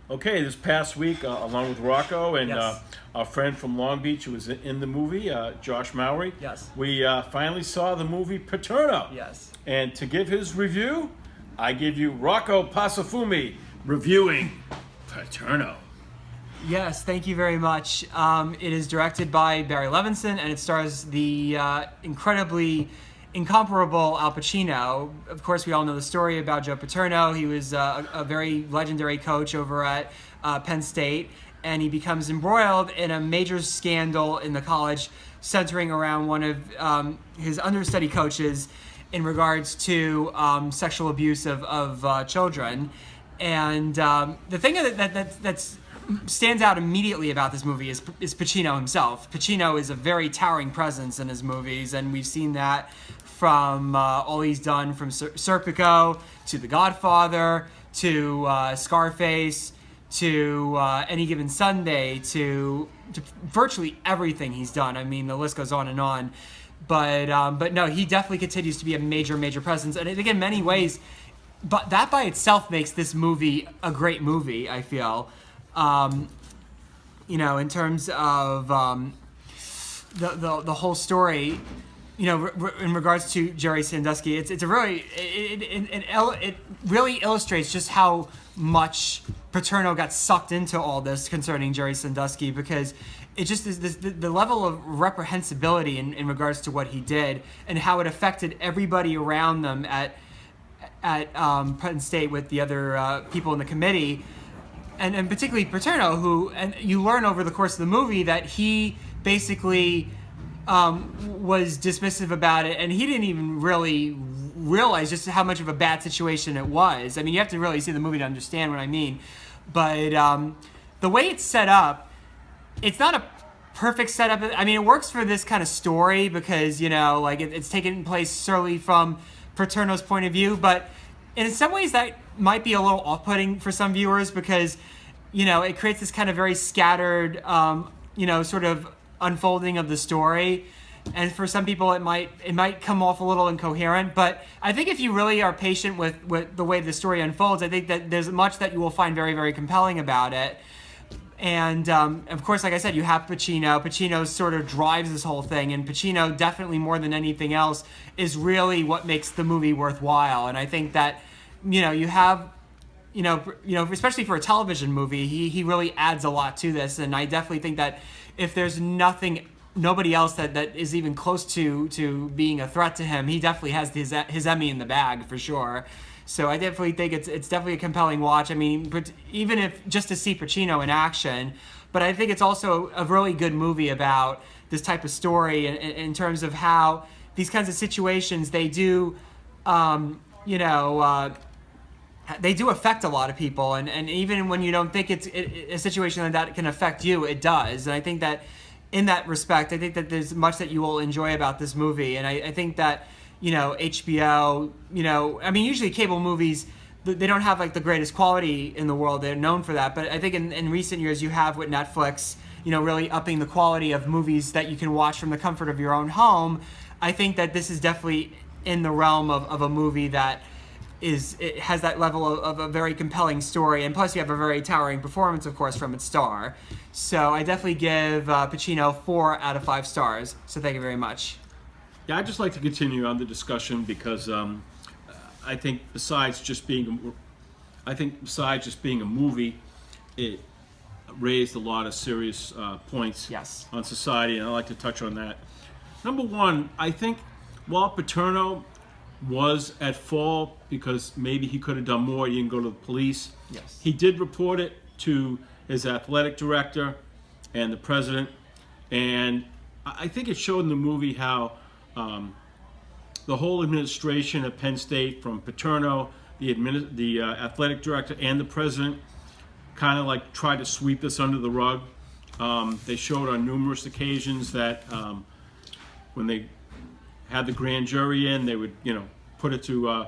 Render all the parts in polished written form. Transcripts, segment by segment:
Okay, this past week, along with Rocco and Yes. our friend from Long Beach who was in the movie, Josh Mowry, Yes. we finally saw the movie Paterno. Yes. And to give his review, I give you Rocco Pasafumi reviewing Paterno. Yes, thank you very much. It is directed by Barry Levinson, and it stars the incomparable Al Pacino. Of course, we all know the story about Joe Paterno. He was a very legendary coach over at Penn State, and he becomes embroiled in a major scandal in the college centering around one of his understudy coaches in regards to sexual abuse of children. And the thing that's stands out immediately about this movie is Pacino himself. Pacino is a very towering presence in his movies, and we've seen that from all he's done from Serpico to The Godfather to Scarface to Any Given Sunday to virtually everything he's done. I mean, the list goes on and on. But no, he definitely continues to be a major presence, and I think in many ways, but that by itself makes this movie a great movie, I feel. In terms of the whole story, in regards to Jerry Sandusky, it's a really it really illustrates just how much Paterno got sucked into all this concerning Jerry Sandusky, because it just is the level of reprehensibility in regards to what he did and how it affected everybody around them at Penn State with the other people in the committee. And particularly Paterno, who, and you learn over the course of the movie that he basically was dismissive about it, and he didn't even really realize just how much of a bad situation it was. I mean, you have to really see the movie to understand what I mean. But the way it's set up, it's not a perfect setup. I mean, it works for this kind of story because, it's taken place solely from Paterno's point of view, but in some ways that might be a little off-putting for some viewers because, it creates this kind of very scattered, sort of unfolding of the story. And for some people, it might come off a little incoherent. But I think if you really are patient with the way the story unfolds, I think that there's much that you will find very, very compelling about it. And, of course, like I said, you have Pacino. Pacino sort of drives this whole thing. And Pacino, definitely more than anything else, is really what makes the movie worthwhile. And I think that, you have, especially for a television movie, he really adds a lot to this. And I definitely think that if there's nobody else that is even close to being a threat to him, he definitely has his Emmy in the bag for sure. So I definitely think it's definitely a compelling watch. I mean, even if just to see Pacino in action, but I think it's also a really good movie about this type of story in terms of how these kinds of situations, they do, they do affect a lot of people. And even when you don't think a situation like that can affect you, it does. And I think that in that respect, I think that there's much that you will enjoy about this movie. And I think that, HBO, usually cable movies, they don't have like the greatest quality in the world. They're known for that. But I think in recent years you have with Netflix, really upping the quality of movies that you can watch from the comfort of your own home. I think that this is definitely in the realm of a movie that it has that level of a very compelling story. And plus you have a very towering performance, of course, from its star. So I definitely give Pacino 4 out of 5 stars. So thank you very much. Yeah, I'd just like to continue on the discussion because I think besides just being a movie, it raised a lot of serious points Yes. on society, and I'd like to touch on that. Number one, I think while Paterno was at fault because maybe he could have done more, he didn't go to the police. Yes. He did report it to his athletic director and the president, and I think it showed in the movie how the whole administration at Penn State, from Paterno, the athletic director, and the president, kind of like tried to sweep this under the rug. They showed on numerous occasions that when they had the grand jury in, they would, put it to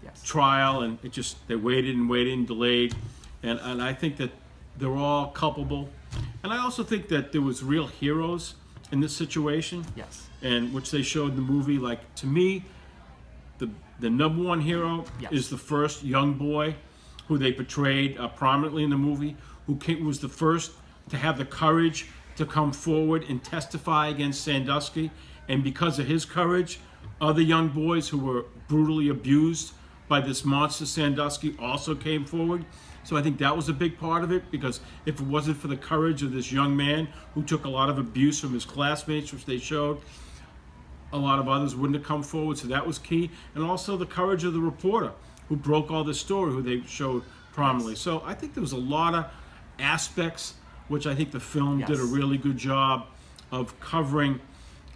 Yes. trial, and they waited and delayed, and I think that they're all culpable. And I also think that there was real heroes in this situation. Yes. And which they showed in the movie. Like, to me, the number one hero Yes. is the first young boy who they portrayed prominently in the movie, was the first to have the courage to come forward and testify against Sandusky. And because of his courage, other young boys who were brutally abused by this monster Sandusky also came forward. So I think that was a big part of it, because if it wasn't for the courage of this young man who took a lot of abuse from his classmates, which they showed, a lot of others wouldn't have come forward. So that was key. And also the courage of the reporter who broke all this story, who they showed prominently. So I think there was a lot of aspects which I think the film did a really good job of covering,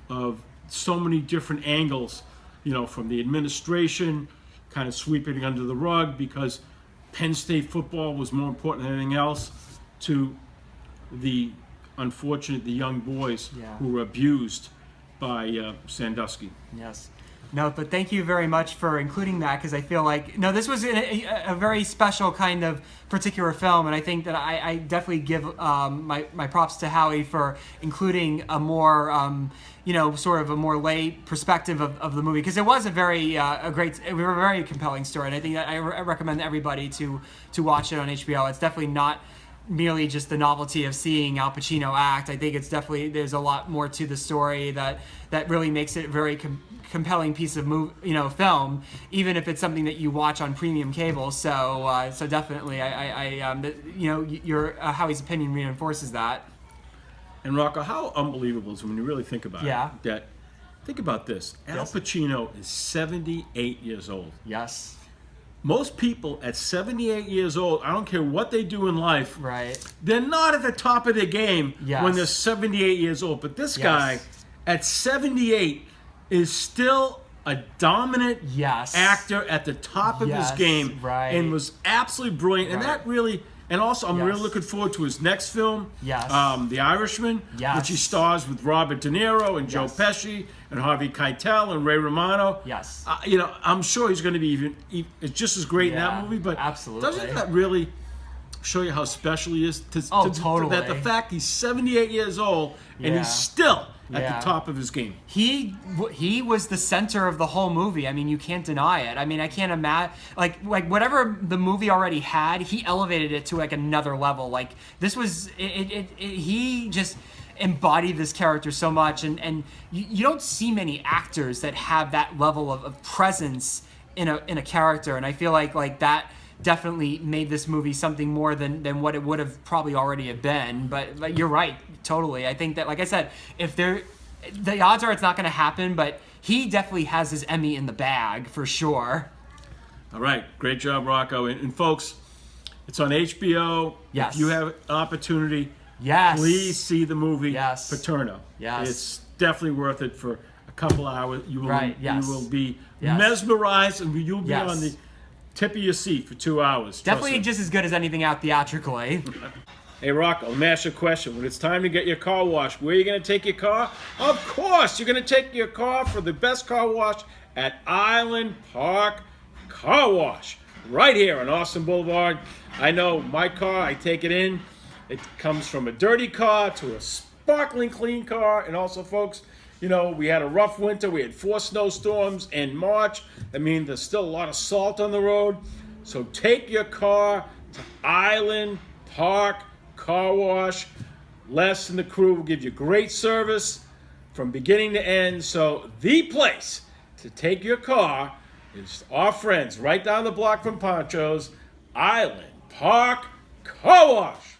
of so many different angles, from the administration, kind of sweeping it under the rug because Penn State football was more important than anything else, to the young boys who were abused by Sandusky. Yes. No, but thank you very much for including that, because I feel like, this was a very special kind of particular film, and I think that I definitely give my props to Howie for including a more, sort of a more lay perspective of the movie, because it was a very very compelling story, and I think that I recommend everybody to watch it on HBO. It's definitely not merely just the novelty of seeing Al Pacino act. I think it's definitely, there's a lot more to the story that really makes it a very compelling piece of film, even if it's something that you watch on premium cable. So definitely, your Howie's opinion reinforces that. And Rocco, how unbelievable is it when you really think about it? Think about this. Al Pacino is 78 years old. Yes. Most people at 78 years old, I don't care what they do in life, right, they're not at the top of their game when they're 78 years old. But this guy, at 78, is still a dominant actor at the top of his game, and was absolutely brilliant. And that really, and also I'm really looking forward to his next film, The Irishman, which he stars with Robert De Niro and Joe Pesci and Harvey Keitel and Ray Romano. Yes. I'm sure he's going to be even just as great in that movie. But doesn't that really show you how special he is? Totally. That the fact he's 78 years old and he's still at the top of his game. He was the center of the whole movie. I mean, you can't deny it. I mean, I can't imagine, like whatever the movie already had, he elevated it to like another level. Like this was he just embodied this character so much, and you don't see many actors that have that level of presence in a character, and I feel like that definitely made this movie something more than what it would have probably already have been. But you're right, totally. I think that, like I said, the odds are it's not going to happen, but he definitely has his Emmy in the bag for sure. All right, great job, Rocco. And folks, it's on HBO. Yes. If you have an opportunity, please see the movie Paterno. Yes. It's definitely worth it for a couple hours. You will be Yes. mesmerized, and you'll be on the tip of your seat for 2 hours. Definitely just as good as anything out theatrically. Hey, Rocco, let me ask you a question. When it's time to get your car washed, where are you going to take your car? Of course, you're going to take your car for the best car wash at Island Park Car Wash, right here on Austin Boulevard. I know my car, I take it in. It comes from a dirty car to a sparkling clean car. And also, folks, we had a rough winter. We had 4 snowstorms in March. I mean, there's still a lot of salt on the road. So take your car to Island Park Car Wash. Les and the crew will give you great service from beginning to end. So the place to take your car is our friends right down the block from Poncho's, Island Park Car Wash.